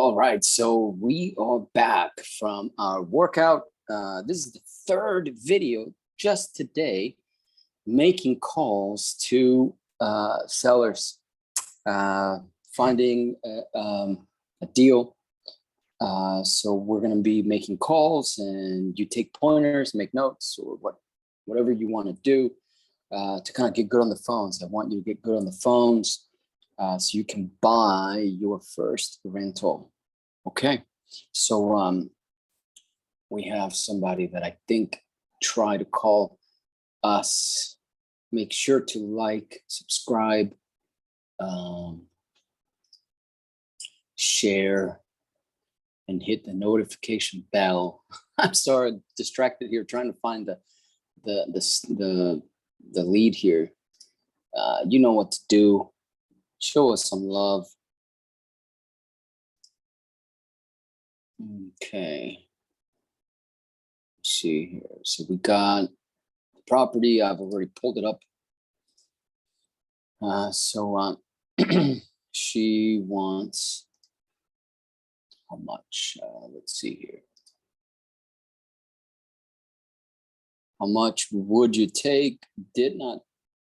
All right, so we are back from our workout. This is the third video just today, making calls to sellers, finding a deal. So we're going to be making calls, and you take pointers, make notes, or whatever you want to do to kind of get good on the phones. I want you to get good on the phones so you can buy your first rental. Okay, so we have somebody that I think try to call us. Make sure to like, subscribe, share, and hit the notification bell. I'm sorry, distracted here trying to find the lead here. You know what to do. Show us some love. Okay. Let's see here. So we got the property. I've already pulled it up. She wants how much? Let's see here. How much would you take? Did not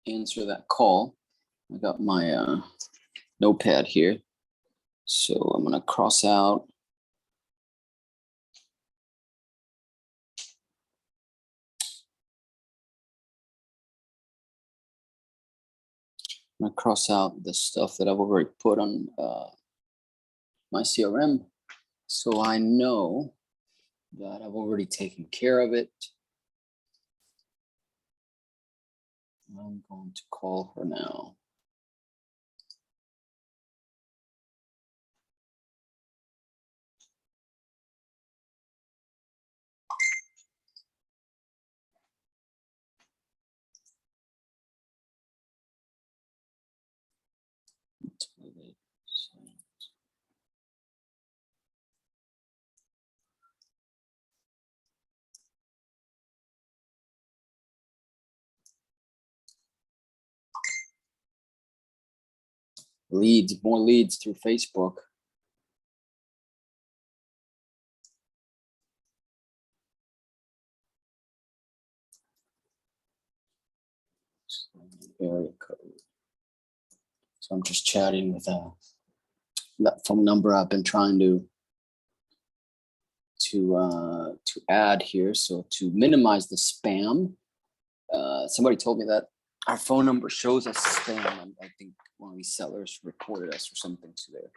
answer that call. I got my notepad here. So I'm going to cross out. I'm going to cross out the stuff that I've already put on my CRM. So I know that I've already taken care of it. I'm going to call her now. Leads, more leads through Facebook. Area code. So I'm just chatting with that phone number I've been trying to add here. So to minimize the spam, somebody told me that our phone number shows us spam. I think one of these sellers reported us or something to there.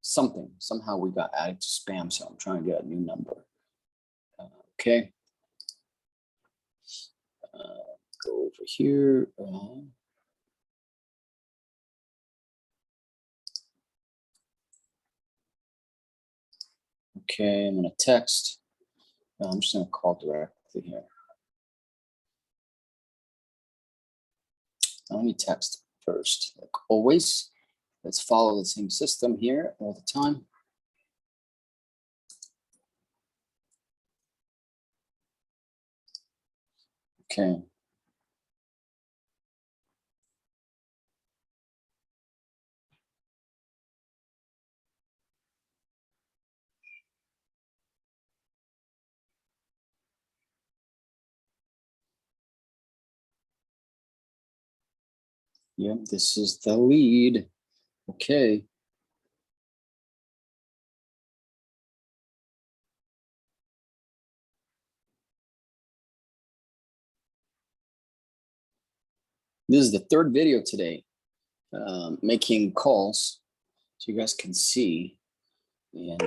Somehow we got added to spam, so I'm trying to get a new number. Okay. Go over here. Okay, I'm gonna text. I'm just gonna call directly here. Let me text first, like always. Let's follow the same system here all the time. Okay. Yep, this is the lead. Okay. This is the third video today, making calls so you guys can see and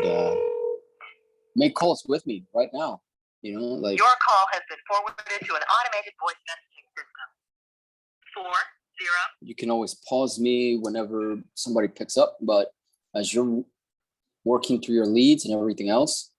make calls with me right now. You know, like your call has been forwarded to an automated voice messaging system. 40. You can always pause me whenever somebody picks up, but as you're working through your leads and everything else,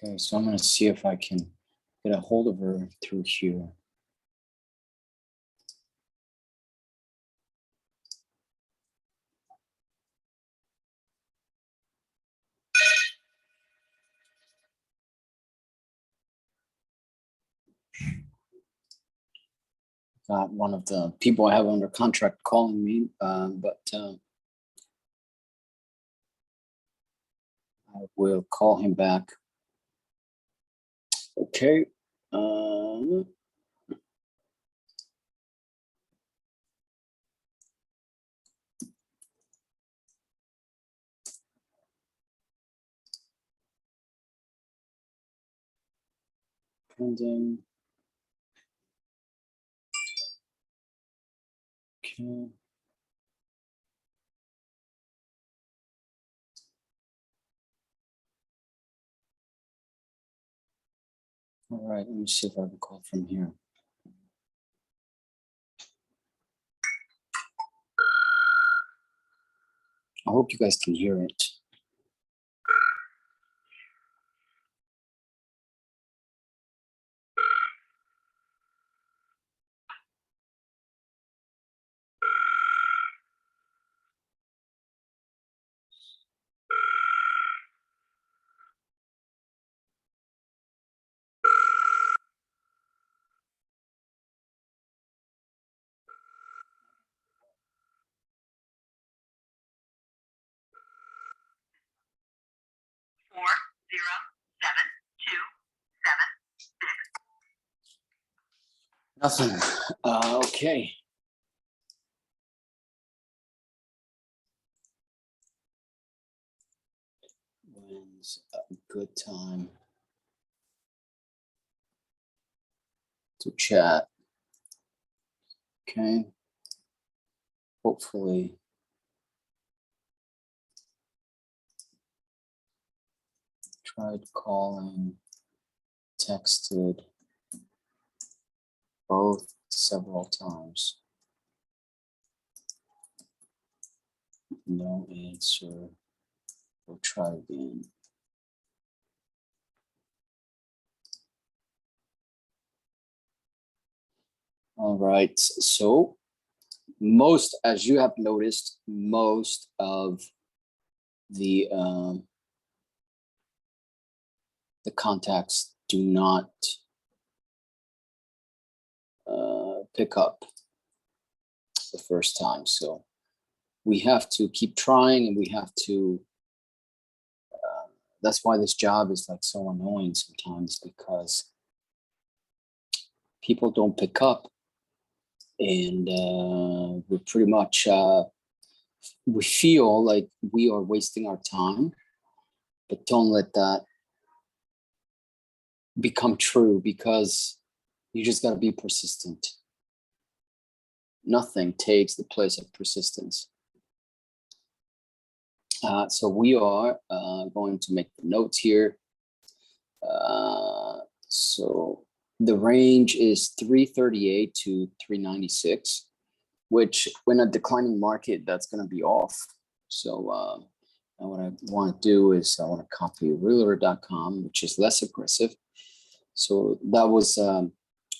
Okay, so I'm gonna see if I can get a hold of her through here. Got one of the people I have under contract calling me, but I will call him back. Okay. Pending. Okay. All right, let me see if I can call from here. I hope you guys can hear it. Four, 0, 7, 2, 7, 6. Nothing. Okay. When's a good time to chat? Okay. Hopefully. Tried calling, texted both several times. No answer. We'll try again. All right, so most, as you have noticed, most of the contacts do not pick up the first time. So we have to keep trying, and we have to, that's why this job is like so annoying sometimes, because people don't pick up, and we're pretty much, we feel like we are wasting our time, but don't let that become true, because you just got to be persistent. Nothing takes the place of persistence. So we are going to make the notes here. So the range is 338 to 396, which when a declining market, that's going to be off. So what I want to do is I want to copy realtor.com, which is less aggressive. So that was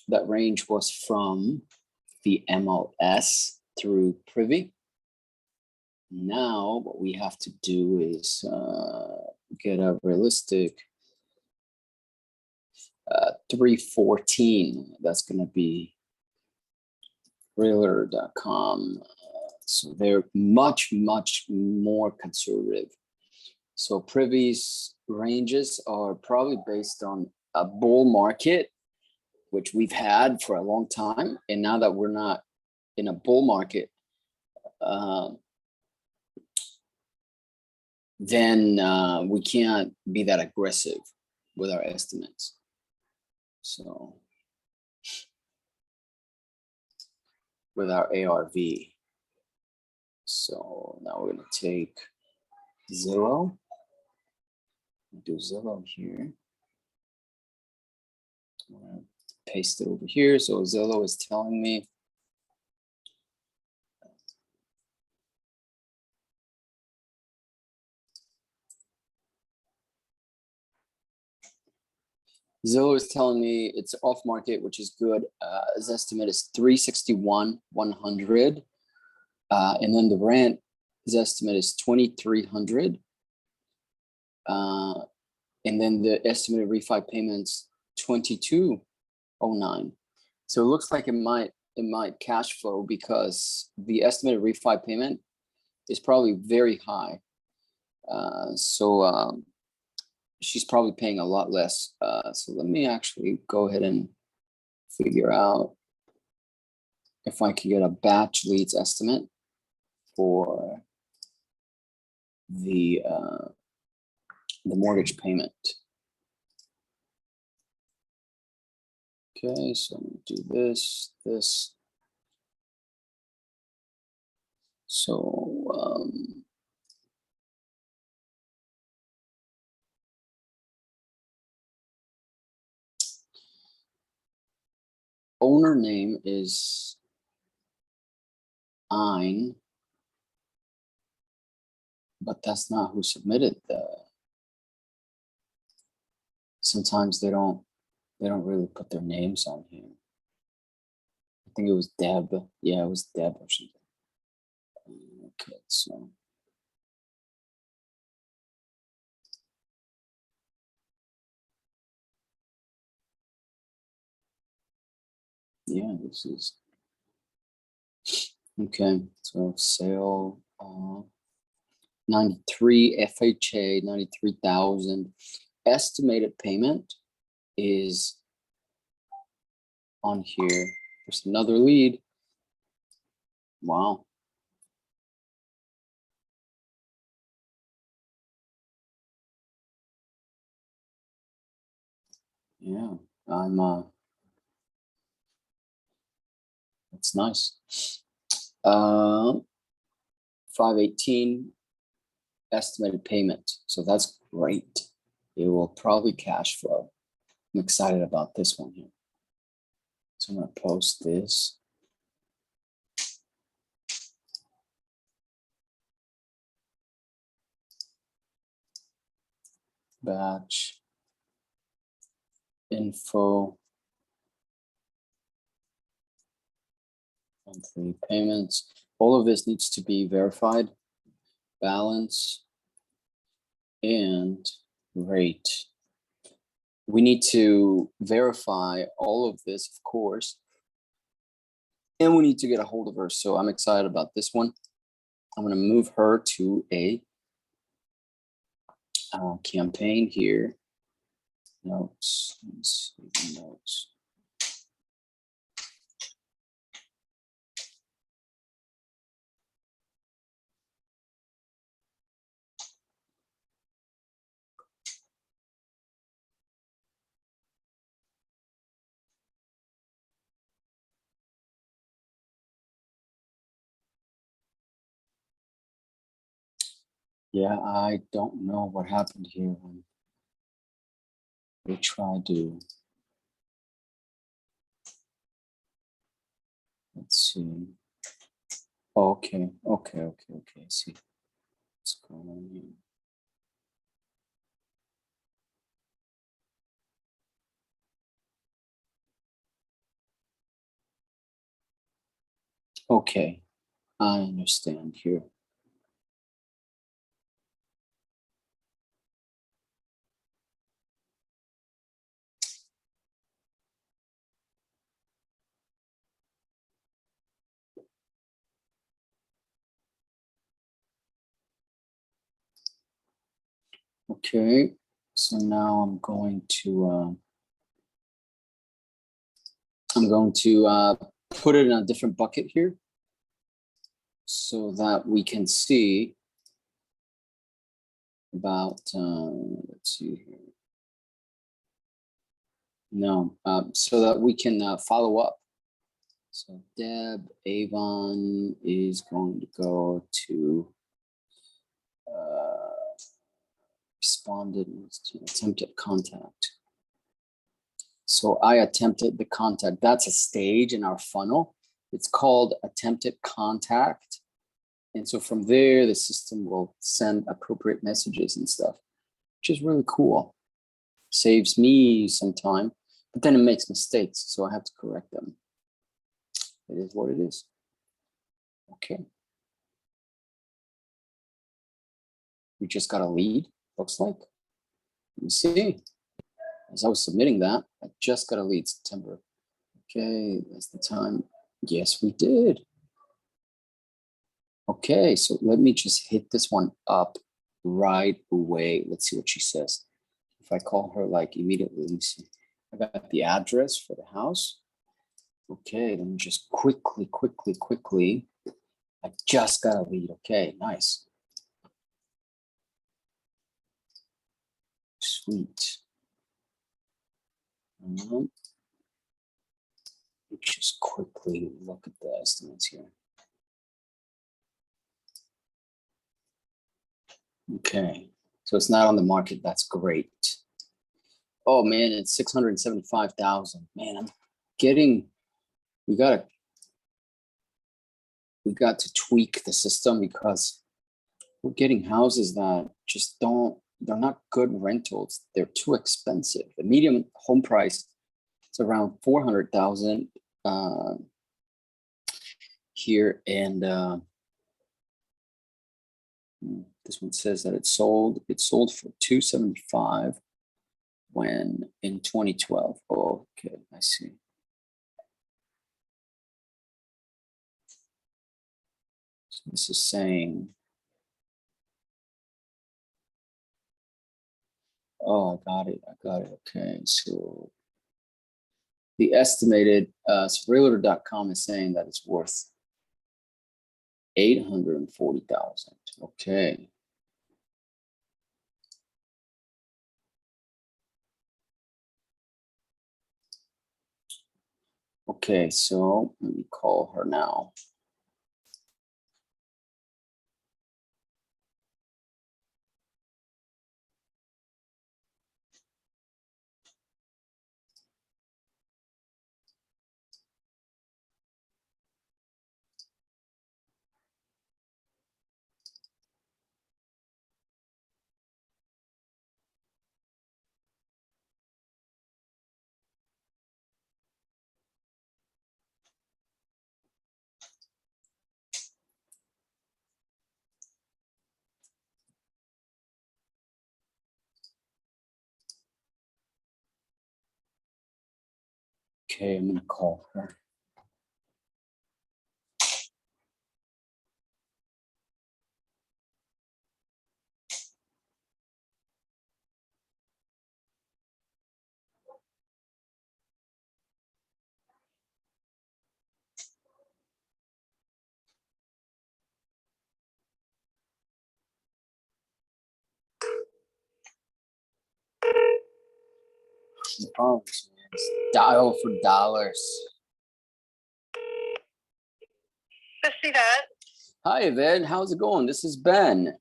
that range was from the MLS through Privy. Now what we have to do is get a realistic 314. That's going to be realtor.com. So they're much, much more conservative. So Privy's ranges are probably based on a bull market, which we've had for a long time. And now that we're not in a bull market, then we can't be that aggressive with our estimates. So with our ARV. So now we're going to take Zillow. Do Zillow here. I'm going to paste it over here. So Zillow is telling me Zillow is telling me it's off market, which is good. His estimate is 361,100. And then the rent, his estimate is 2,300. And then the estimated refi payments 2,209. So it looks like it might cash flow because the estimated refi payment is probably very high. So she's probably paying a lot less. So let me actually go ahead and figure out if I can get a batch leads estimate for the mortgage payment. Okay, so I'm gonna do this. So owner name is Ein, but that's not who submitted the. Sometimes they don't really put their names on here. I think it was Deb. Yeah, it was Deb or something. Okay, so yeah, this is okay. So sale 93 FHA 93,000. Estimated payment is on here. There's another lead. Wow. Yeah, that's nice. 518 estimated payment. So that's great. It will probably cash flow. I'm excited about this one here. So I'm gonna post this. Batch info monthly payments. All of this needs to be verified. Balance and rate. We need to verify all of this, of course, and we need to get a hold of her. So I'm excited about this one. I'm going to move her to a campaign here. Notes. Let's see, notes. Yeah, I don't know what happened here when we tried to. Let's see. Okay. See what's going on here. Okay, I understand here. Okay, so now I'm going to put it in a different bucket here so that we can see about, let's see here. No, so that we can follow up. So Deb Avon is going to go to responded to attempted contact. So I attempted the contact. That's a stage in our funnel. It's called attempted contact. And so from there, the system will send appropriate messages and stuff, which is really cool. Saves me some time, but then it makes mistakes, so I have to correct them. It is what it is. Okay. We just got a lead, looks like. Let me see. As I was submitting that, I just got a lead, September. Okay, that's the time. Yes, we did. Okay, so let me just hit this one up right away. Let's see what she says. If I call her like immediately, let me see. I got the address for the house. Okay, let me just quickly. I just got a lead. Okay, nice. Sweet. Just quickly look at the estimates here. Okay, so it's not on the market. That's great. Oh man, it's 675,000. Man, I'm getting. We got to tweak the system because we're getting houses that just don't. They're not good rentals. They're too expensive. The median home price is around 400,000 here, and this one says that it sold for 275 when in 2012. Oh, okay, I see. So this is saying, oh, I got it. Okay, so the estimated, so realtor.com is saying that it's worth 840,000. Okay. Okay, so let me call her now. Okay, I'm gonna call her. Oh, dial for dollars. Let's see that. Hi, Yvette. How's it going? This is Ben.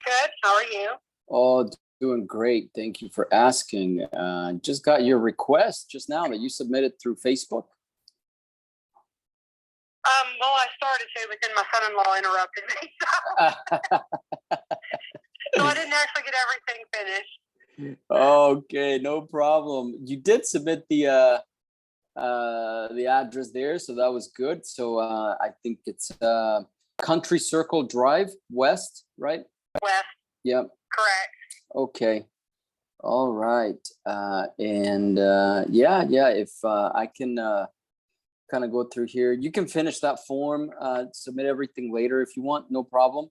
Good. How are you? Oh, doing great. Thank you for asking. Just got your request just now that you submitted through Facebook. Well, I started to, but then my son-in-law interrupted me. So I didn't actually get everything finished. Okay, no problem. You did submit the address there, so that was good. So I think it's Country Circle Drive West, right? West. Yep. Correct. Okay. All right. Yeah. If I can kind of go through here, you can finish that form, submit everything later if you want, no problem.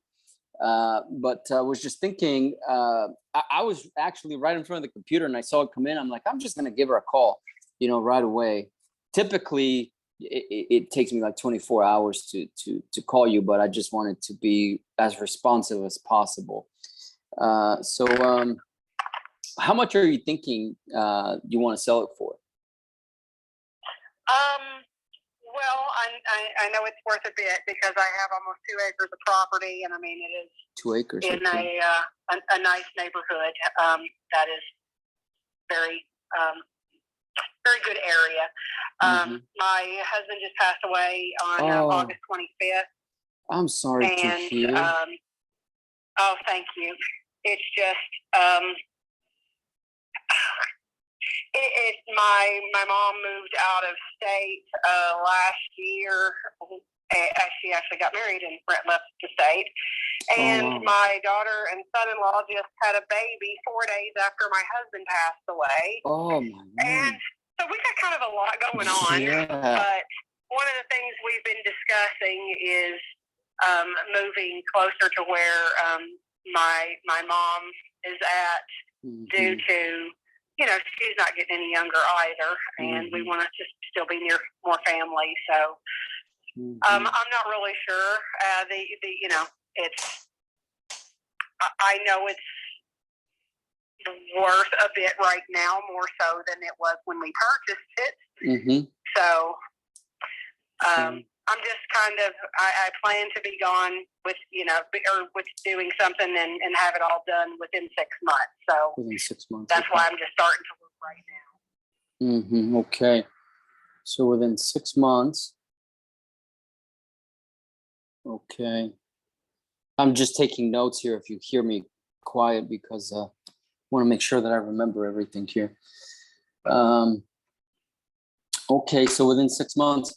But I was just thinking, I was actually right in front of the computer and I saw it come in. I'm like, I'm just gonna give her a call, right away. Typically, it takes me like 24 hours to call you, but I just wanted to be as responsive as possible. So how much are you thinking you want to sell it for? Well, I know it's worth a bit because I have almost 2 acres of property, and I mean it is 2 acres in okay. a nice neighborhood that is very very good area. My husband just passed away on August 25th. I'm sorry to hear. Oh, thank you. It's just My mom moved out of state last year. She actually got married and left the state. And my daughter and son-in-law just had a baby 4 days after my husband passed away. Oh my God. And so we got kind of a lot going on. Yeah. But one of the things we've been discussing is moving closer to where my mom is at, due to, she's not getting any younger either, and we want to just still be near more family. So I'm not really sure. I know it's worth a bit right now, more so than it was when we purchased it. So I'm just kind of, I plan to be gone with, with doing something and have it all done within 6 months. So within 6 months. That's why I'm just starting to look right now. Okay. So within 6 months. Okay. I'm just taking notes here if you hear me quiet, because I want to make sure that I remember everything here. Okay. So within 6 months,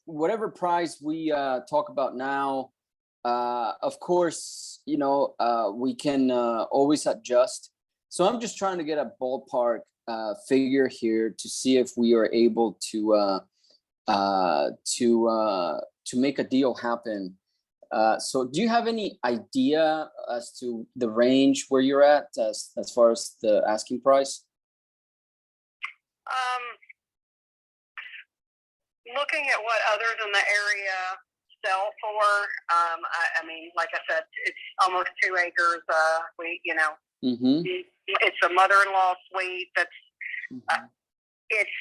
whatever price we talk about now, of course, we can always adjust. So I'm just trying to get a ballpark figure here to see if we are able to make a deal happen. So do you have any idea as to the range where you're at as far as the asking price? Looking at what others in the area sell for, I mean, like I said, it's almost 2 acres. It's a mother-in-law suite. That's it's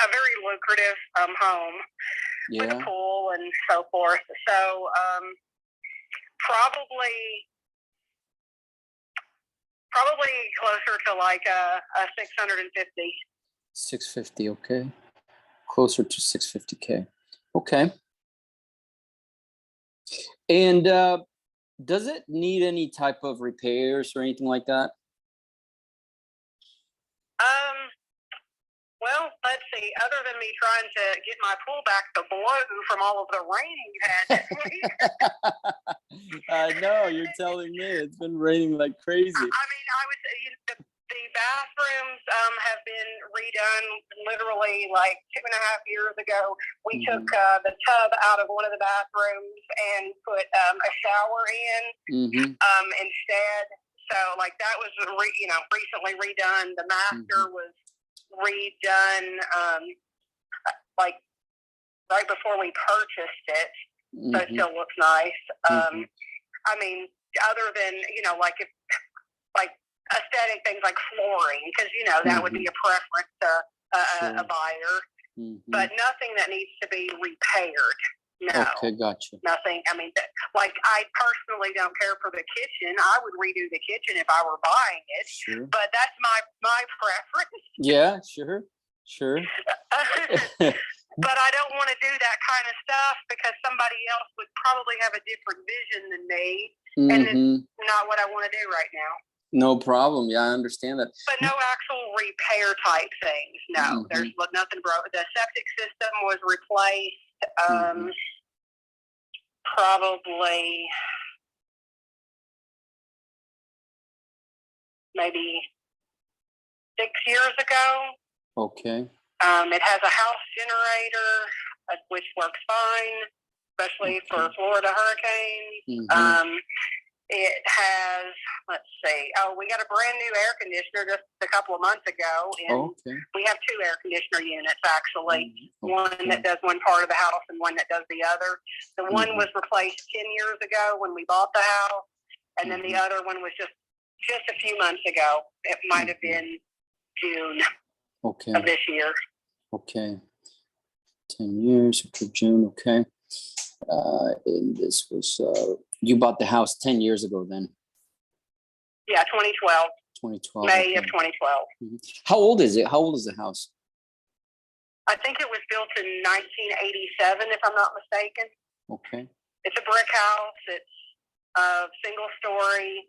a very lucrative home with a pool and so forth. So probably closer to like a 650. 650, okay. Closer to 650K. Okay. And does it need any type of repairs or anything like that? Well, let's see. Other than me trying to get my pool back to blue from all of the rain we had this week. I know, you're telling me it's been raining like crazy. I mean, the bathrooms have been redone literally like 2.5 years ago. We took the tub out of one of the bathrooms and put a shower in instead. So like that was recently redone. The master was redone like right before we purchased it. So it still looks nice. I mean, other than like aesthetic things like flooring, because that would be a preference to a buyer, but nothing that needs to be repaired. No. Okay, gotcha. Nothing. I mean, like I personally don't care for the kitchen. I would redo the kitchen if I were buying it. Sure. But that's my preference. Yeah, sure. But I don't want to do that kind of stuff because somebody else would probably have a different vision than me, and it's not what I want to do right now. No problem. Yeah, I understand that. But no actual repair type things. No, there's nothing broke. The septic system was replaced probably maybe 6 years ago. Okay. It has a house generator, which works fine, especially for Florida hurricanes. It has, let's see, we got a brand new air conditioner just a couple of months ago, and we have 2 air conditioner units actually, one that does one part of the house and one that does the other. The one was replaced 10 years ago when we bought the house, and then the other one was just a few months ago. It might have been June of this year. Okay. 10 years, okay, June, okay. And this was, you bought the house 10 years ago then? Yeah, 2012. 2012. May of 2012. How old is it? How old is the house? I think it was built in 1987, if I'm not mistaken. Okay. It's a brick house. It's single story.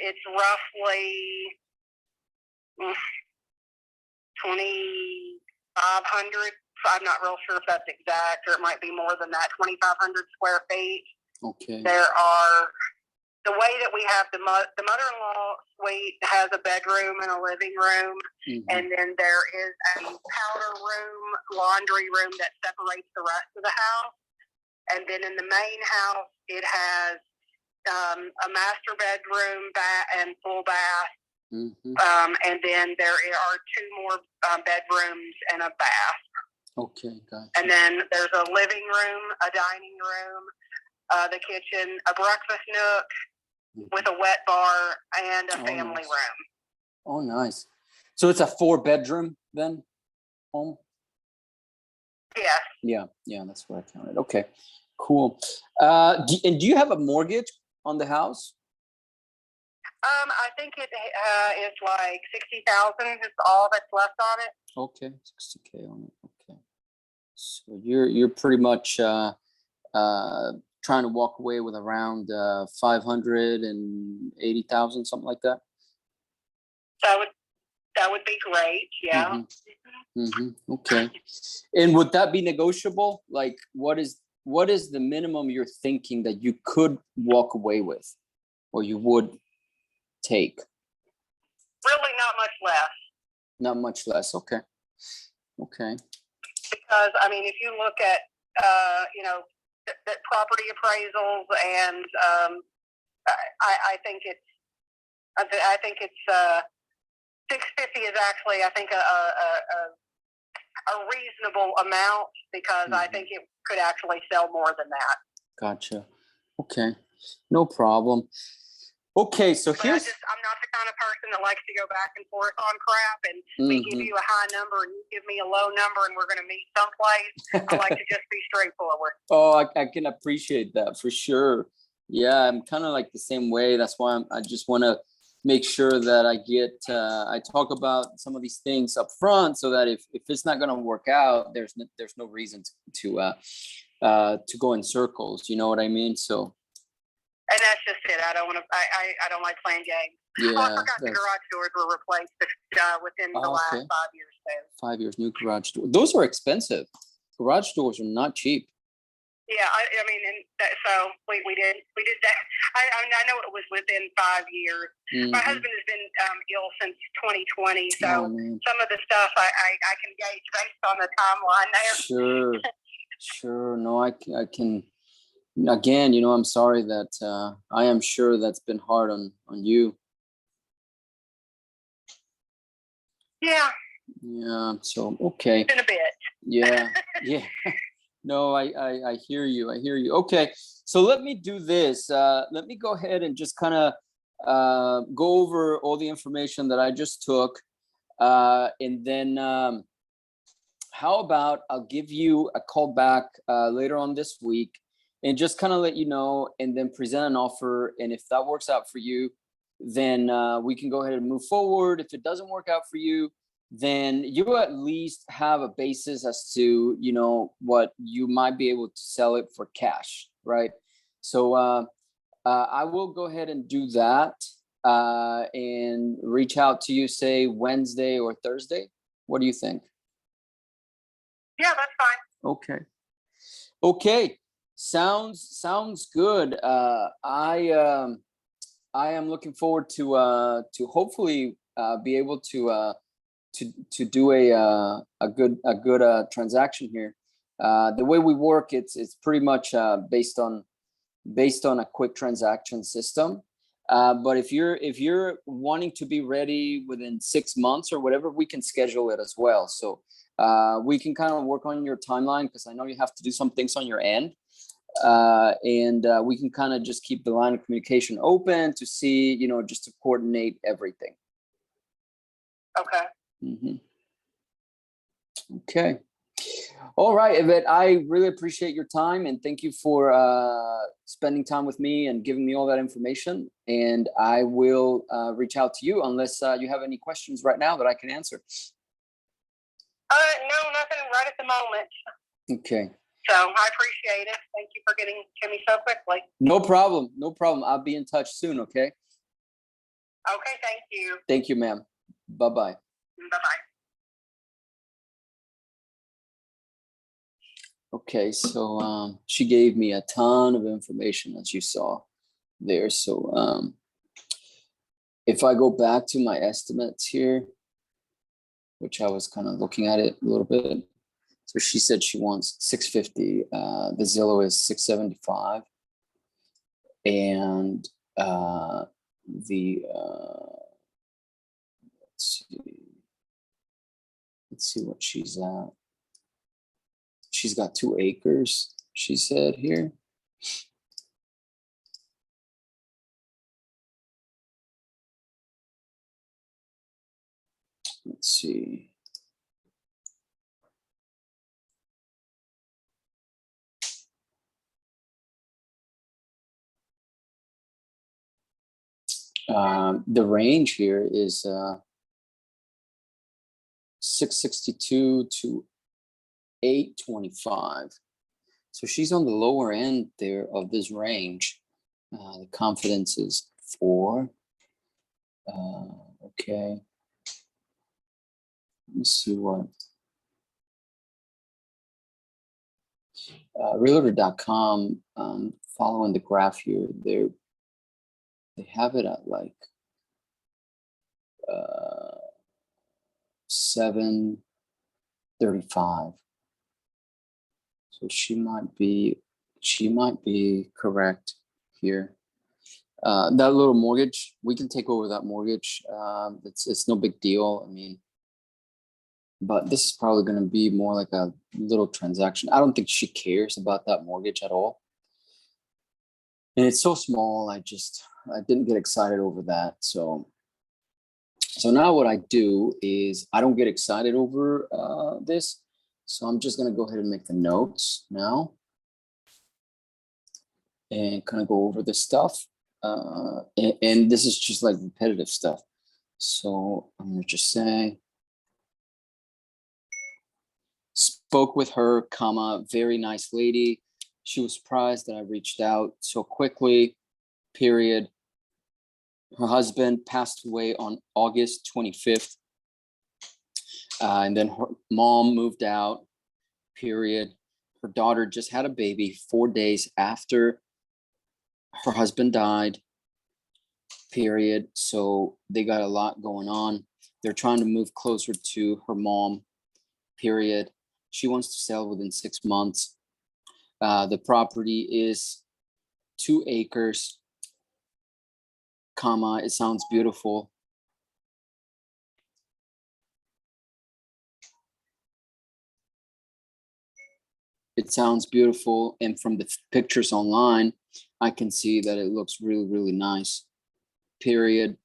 It's roughly 2,500. I'm not real sure if that's exact, or it might be more than that. 2,500 square feet. Okay. There are the way that we have the mother-in-law suite has a bedroom and a living room, and then there is a powder room, laundry room that separates the rest of the house. And then in the main house, it has a master bedroom and full bath. And then there are 2 more bedrooms and a bath. Okay, gotcha. And then there's a living room, a dining room, the kitchen, a breakfast nook with a wet bar, and a family room. Oh, nice. So it's a 4-bedroom then home? Yes. Yeah, that's what I counted. Okay, cool. Do you have a mortgage on the house? I think it is like 60,000 is all that's left on it. Okay, 60K on it. Okay, so you're pretty much trying to walk away with around 580,000, something like that. That would be great. Yeah. Okay. And would that be negotiable? Like, what is the minimum you're thinking that you could walk away with, or you would take? Really, not much less. Not much less. Okay. Because I mean, if you look at the property appraisals, and I think it's 650 is actually, I think, a reasonable amount, because I think it could actually sell more than that. Gotcha. Okay, no problem. Okay, so but here's... I'm not the kind of person that likes to go back and forth on crap, and we give you a high number and you give me a low number and we're going to meet someplace. I like to just be straightforward. Oh, I can appreciate that for sure. Yeah, I'm kind of like the same way. That's why I just want to make sure that I talk about some of these things up front, so that if it's not going to work out, there's no reason to go in circles. You know what I mean? So. And that's just it. I don't like playing games. Yeah, I forgot the garage doors were replaced within the last 5 years too. 5 years, new garage door. Those are expensive. Garage doors are not cheap. Yeah, I mean, so we did that. I know it was within 5 years. My husband has been ill since 2020, so some of the stuff I can gauge based on the timeline there. Sure. No, I can. Again, I'm sorry that I am sure that's been hard on you. Yeah. Yeah. So okay. It's been a bit. Yeah. No, I hear you. Okay, so let me do this. Let me go ahead and just kind of go over all the information that I just took, and then how about I'll give you a call back later on this week, and just kind of let you know, and then present an offer. And if that works out for you, then we can go ahead and move forward. If it doesn't work out for you, then you at least have a basis as to, what you might be able to sell it for cash, right? So I will go ahead and do that and reach out to you, say Wednesday or Thursday. What do you think? Yeah, that's fine. Okay. Sounds good. I am looking forward to hopefully be able to do a good transaction here. The way we work, it's pretty much based on a quick transaction system. But if you're wanting to be ready within 6 months or whatever, we can schedule it as well. So we can kind of work on your timeline, because I know you have to do some things on your end. And we can kind of just keep the line of communication open to see, just to coordinate everything. Okay. Okay. All right, Yvette, I really appreciate your time, and thank you for spending time with me and giving me all that information. And I will reach out to you unless you have any questions right now that I can answer. No, nothing right at the moment. Okay. So I appreciate it. Thank you for getting to me so quickly. No problem. I'll be in touch soon, okay? Okay, thank you. Thank you, ma'am. Bye-bye. Bye-bye. Okay, so she gave me a ton of information, as you saw there. So if I go back to my estimates here, which I was kind of looking at it a little bit. So she said she wants 650. The Zillow is 675. And let's see what she's at. She's got 2 acres, she said here. Let's see. The range here is 662 to 825. So she's on the lower end there of this range. The confidence is 4. Okay. Let me see what. Realtor.com, following the graph here, they have it at like 735. So she might be correct here. That little mortgage, we can take over that mortgage. It's no big deal. I mean, but this is probably going to be more like a little transaction. I don't think she cares about that mortgage at all. And it's so small. I didn't get excited over that. So now what I do is I don't get excited over this. So I'm just going to go ahead and make the notes now and kind of go over this stuff. And this is just like repetitive stuff. So I'm going to just say, spoke with her, comma, very nice lady. She was surprised that I reached out so quickly, period. Her husband passed away on August 25th. And then her mom moved out, period. Her daughter just had a baby 4 days after her husband died, period. So they got a lot going on. They're trying to move closer to her mom, period. She wants to sell within 6 months. The property is 2 acres, comma, it sounds beautiful. It sounds beautiful. And from the pictures online, I can see that it looks really, really nice, period.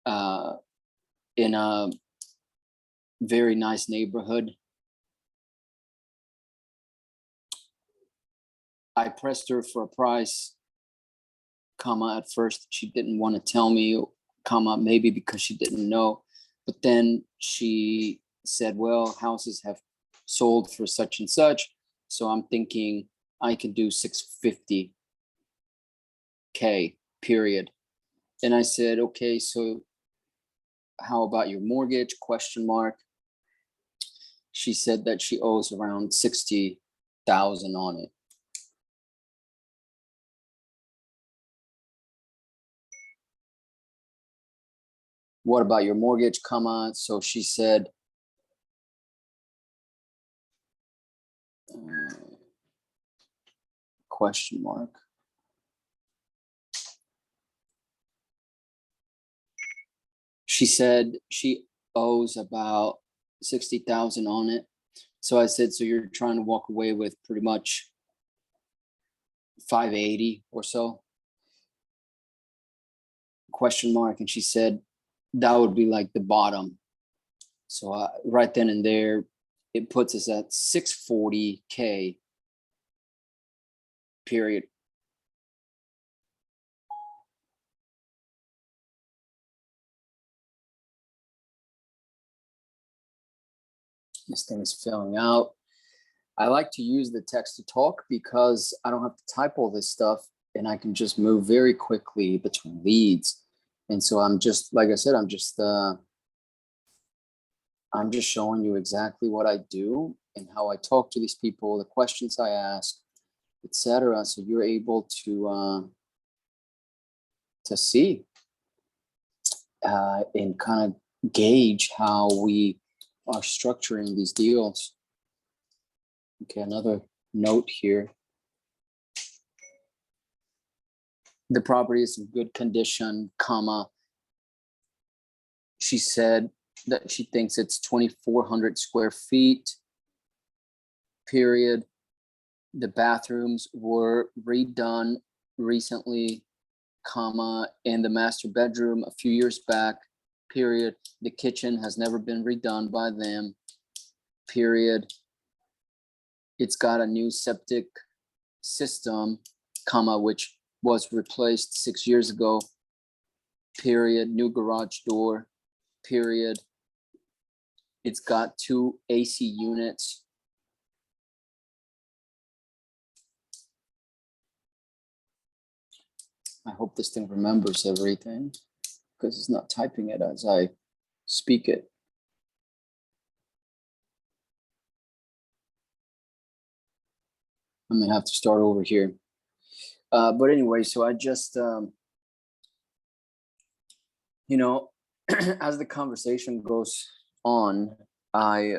In a very nice neighborhood. I pressed her for a price, comma, at first she didn't want to tell me, comma, maybe because she didn't know. But then she said, well, houses have sold for such and such. So I'm thinking I can do 650K, period. And I said, okay, so how about your mortgage, question mark. She said that she owes around 60,000 on it. What about your mortgage, comma? So she said, question mark. She said she owes about 60,000 on it. So I said, so you're trying to walk away with pretty much 580 or so? Question mark. And she said, that would be like the bottom. So right then and there, it puts us at 640K, period. This thing is filling out. I like to use the text to talk because I don't have to type all this stuff and I can just move very quickly between leads. And so I'm just, like I said, I'm just I'm just showing you exactly what I do and how I talk to these people, the questions I ask, etc. So you're able to see and kind of gauge how we are structuring these deals. Okay, another note here. The property is in good condition, comma. She said that she thinks it's 2,400 square feet, period. The bathrooms were redone recently, comma, in the master bedroom a few years back, period. The kitchen has never been redone by them, period. It's got a new septic system, comma, which was replaced 6 years ago, period. New garage door, period. It's got 2 AC units. I hope this thing remembers everything because it's not typing it as I speak it. I'm gonna have to start over here. But anyway, so I just, you know, as the conversation goes on, I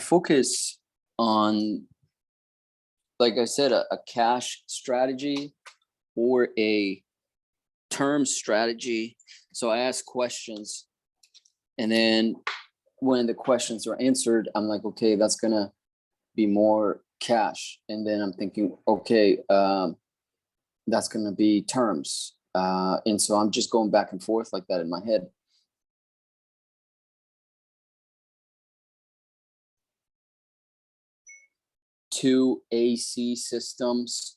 focus on, like I said, a cash strategy or a term strategy. So I ask questions, and then when the questions are answered, I'm like, okay, that's gonna be more cash. And then I'm thinking, okay, that's gonna be terms. And so I'm just going back and forth like that in my head. Two AC systems,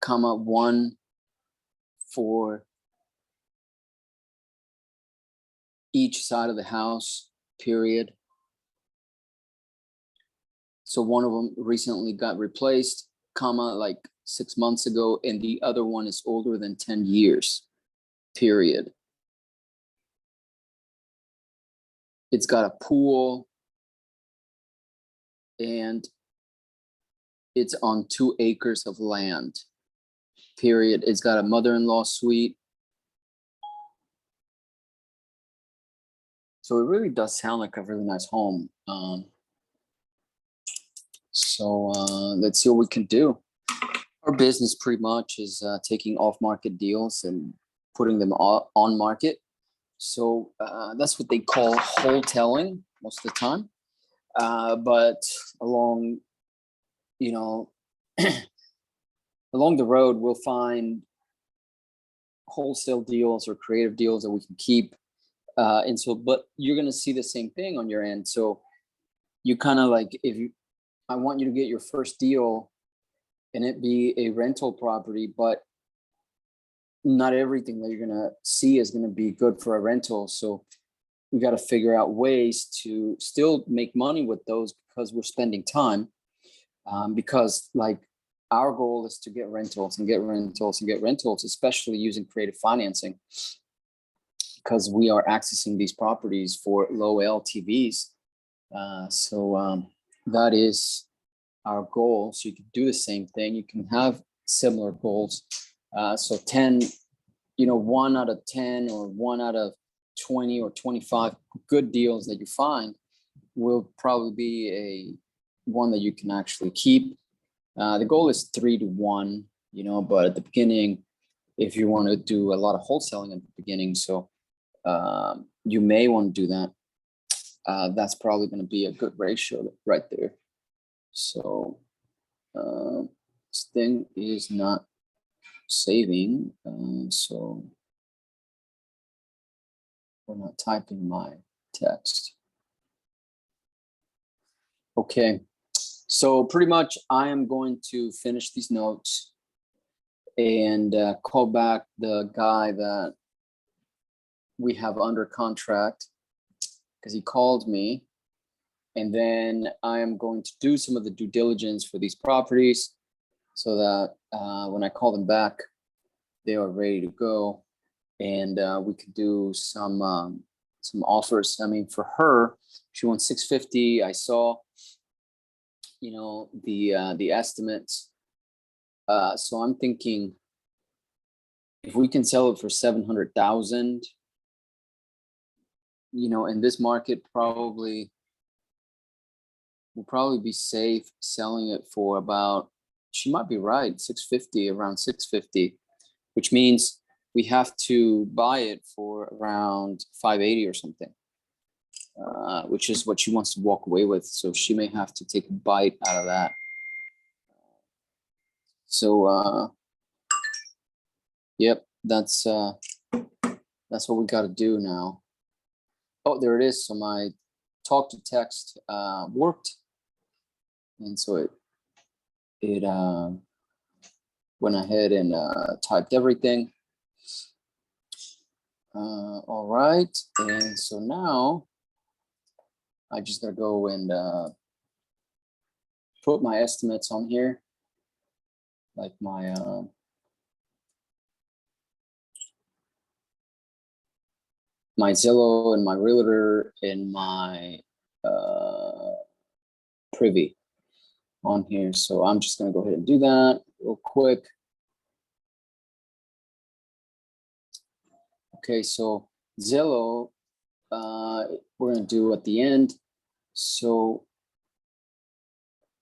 comma, one for each side of the house, period. So one of them recently got replaced, comma, like 6 months ago, and the other one is older than 10 years, period. It's got a pool, and it's on 2 acres of land, period. It's got a mother-in-law suite. So it really does sound like a really nice home. So let's see what we can do. Our business pretty much is taking off-market deals and putting them on market. So that's what they call wholesaling most of the time. But along, you know, along the road, we'll find wholesale deals or creative deals that we can keep. And so, but you're going to see the same thing on your end. So you kind of like, I want you to get your first deal and it be a rental property, but not everything that you're going to see is going to be good for a rental. So we got to figure out ways to still make money with those because we're spending time. Because like our goal is to get rentals and get rentals and get rentals, especially using creative financing, because we are accessing these properties for low LTVs. So that is our goal. So you can do the same thing. You can have similar goals. So 10, 1 out of 10 or 1 out of 20 or 25 good deals that you find will probably be a one that you can actually keep. The goal is 3 to 1, but at the beginning, if you want to do a lot of wholesaling at the beginning, so you may want to do that. That's probably going to be a good ratio right there. So this thing is not saving, so we're not typing my text. Okay, so pretty much I am going to finish these notes and call back the guy that we have under contract because he called me. And then I am going to do some of the due diligence for these properties so that when I call them back, they are ready to go. and we could do some offers. I mean, for her, she wants 650. I saw, you know, the estimates. So I'm thinking if we can sell it for 700,000, you know, in this market, we'll probably be safe selling it for about, she might be right, 650, around 650, which means we have to buy it for around 580 or something, which is what she wants to walk away with. So she may have to take a bite out of that. So, yep, that's what we got to do now. Oh, there it is. So my talk to text worked, and so it went ahead and typed everything. All right, and so now I just gotta go and put my estimates on here, like my my Zillow and my Realtor and my Privy on here. So I'm just gonna go ahead and do that real quick. Okay, so Zillow, we're gonna do at the end. So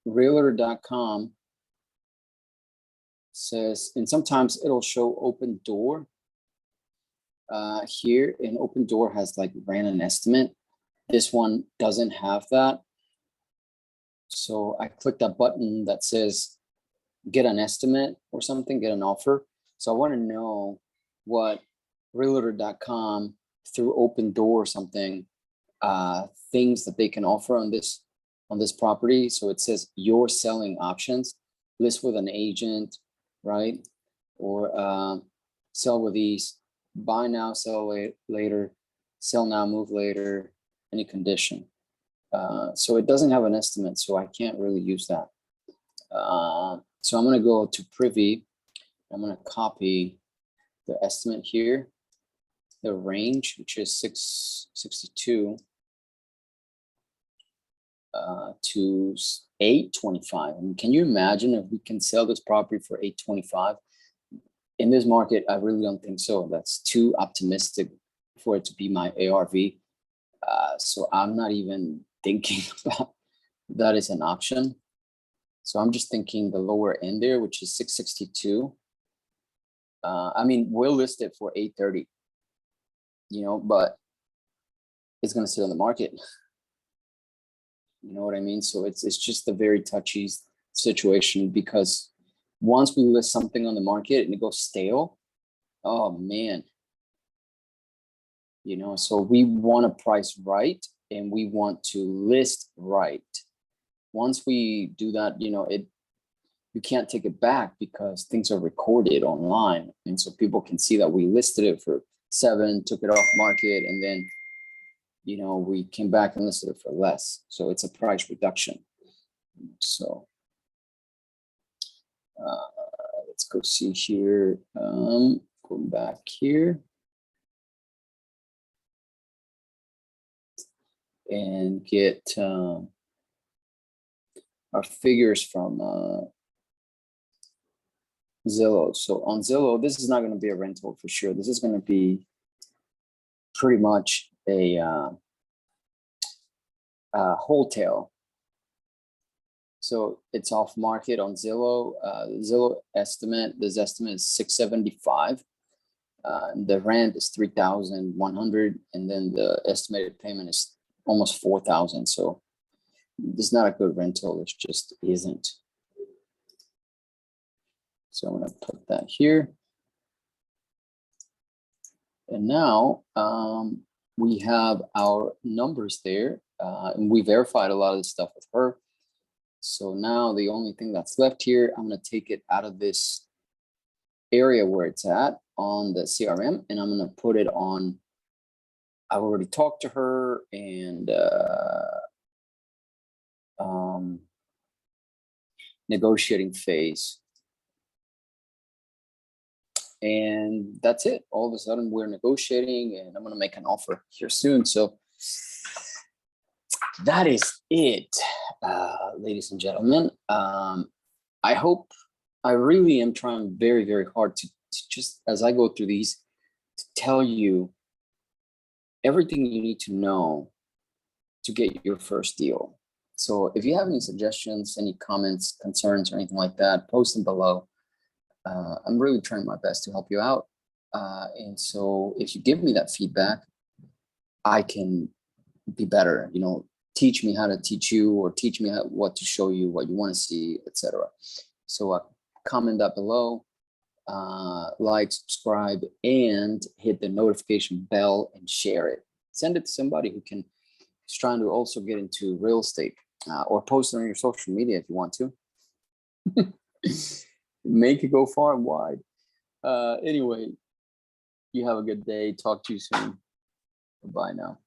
realtor.com says, and sometimes it'll show open door here, and open door has like ran an estimate. This one doesn't have that. So I click that button that says get an estimate or something, get an offer. So I want to know what realtor.com through open door or something, things that they can offer on this property. So it says your selling options, list with an agent, right? Or sell with ease, buy now, sell later, sell now, move later, any condition. So it doesn't have an estimate, so I can't really use that. So I'm going to go to Privy. I'm going to copy the estimate here, the range, which is 662 to 825. I mean, can you imagine if we can sell this property for 825? In this market, I really don't think so. That's too optimistic for it to be my ARV. So I'm not even thinking about that as an option. So I'm just thinking the lower end there, which is 662. I mean, we'll list it for 830, you know, but it's going to sit on the market. You know what I mean? So it's just a very touchy situation, because once we list something on the market and it goes stale, oh man, you know, so we want to price right and we want to list right. Once we do that, you know, you can't take it back because things are recorded online. And so people can see that we listed it for 7, took it off market, and then, you know, we came back and listed it for less. So it's a price reduction. So let's go see here. Going back here. And get our figures from Zillow. So on Zillow, this is not going to be a rental for sure. This is going to be pretty much a wholesale. So it's off market on Zillow. Zillow estimate, this estimate is 675. The rent is 3,100, and then the estimated payment is almost 4,000. So this is not a good rental. It just isn't. So I'm going to put that here. And now we have our numbers there, and we verified a lot of the stuff with her. So now the only thing that's left here, I'm going to take it out of this area where it's at on the CRM, and I'm going to put it on. I've already talked to her, and negotiating phase. And that's it. All of a sudden we're negotiating and I'm going to make an offer here soon. So that is it, ladies and gentlemen. I really am trying very, very hard to just, as I go through these, to tell you everything you need to know to get your first deal. So if you have any suggestions, any comments, concerns, or anything like that, post them below. I'm really trying my best to help you out. And so if you give me that feedback, I can be better, teach me how to teach you, or teach me what to show you, what you want to see, etc. So comment that below, like, subscribe, and hit the notification bell and share it. Send it to somebody who's trying to also get into real estate, or post it on your social media if you want to. Make it go far and wide. Anyway, you have a good day. Talk to you soon. Bye now.